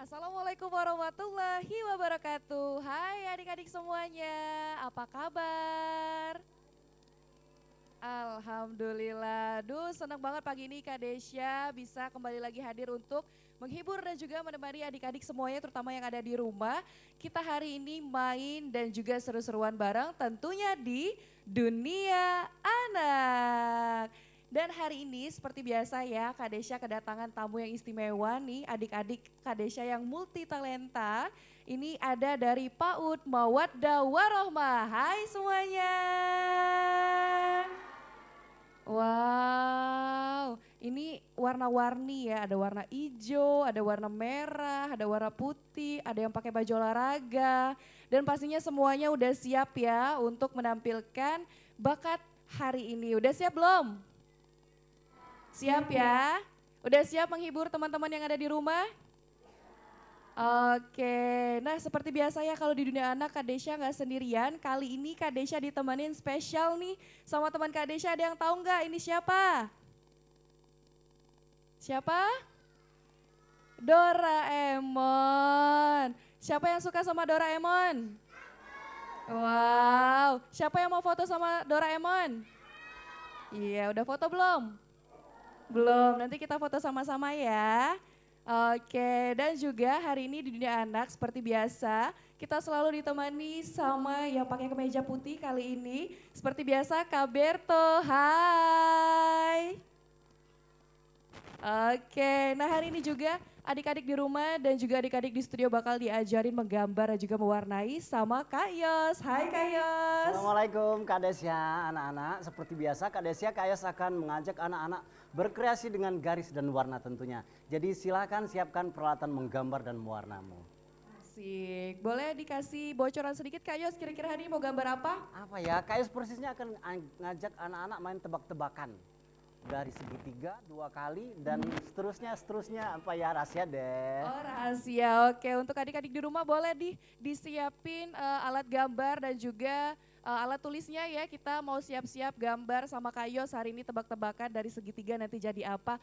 Assalamualaikum warahmatullahi wabarakatuh. Hai adik-adik semuanya, apa kabar? Alhamdulillah, senang banget pagi ini Kak Desya bisa kembali lagi hadir untuk menghibur dan juga menemani adik-adik semuanya terutama yang ada di rumah. Kita hari ini main dan juga seru-seruan bareng tentunya di Dunia Anak. Dan hari ini seperti biasa ya Kak Desya kedatangan tamu yang istimewa nih adik-adik Kak Desya yang multi talenta. Ini ada dari PAUD Mawaddah Warohmah. Hai semuanya. Wow, ini warna-warni ya, ada warna hijau, ada warna merah, ada warna putih, ada yang pakai baju olahraga. Dan pastinya semuanya udah siap ya untuk menampilkan bakat hari ini. Udah siap belum? Siap ya? Udah siap menghibur teman-teman yang ada di rumah? Oke, nah seperti biasa ya kalau di dunia anak Kak Desya nggak sendirian. Kali ini Kak Desya ditemenin spesial nih sama teman Kak Desya. Ada yang tahu nggak ini siapa? Siapa? Doraemon. Siapa yang suka sama Doraemon? Wow, siapa yang mau foto sama Doraemon? Iya, udah foto belum? Belum, nanti kita foto sama-sama ya. Oke, dan juga hari ini di dunia anak seperti biasa kita selalu ditemani sama yang pakai kemeja putih kali ini. Seperti biasa Kak Berto, hai. Oke, nah hari ini juga adik-adik di rumah dan juga adik-adik di studio bakal diajarin menggambar dan juga mewarnai sama Kak Yos. Hai Kak Yos. Assalamualaikum Kak Desya, anak-anak. Seperti biasa Kak Desya, Kak Yos akan mengajak anak-anak berkreasi dengan garis dan warna tentunya. Jadi silakan siapkan peralatan menggambar dan mewarnamu. Asik, boleh dikasih bocoran sedikit Kak Yos kira-kira hari ini mau gambar apa? Apa ya, Kak Yos persisnya akan ngajak anak-anak main tebak-tebakan. Dari segitiga 2 kali dan seterusnya apa ya, rahasia deh. Oh rahasia, oke. Untuk adik-adik di rumah boleh disiapin alat gambar dan juga alat tulisnya ya. Kita mau siap-siap gambar sama Kak Yos hari ini tebak-tebakan dari segitiga nanti jadi apa.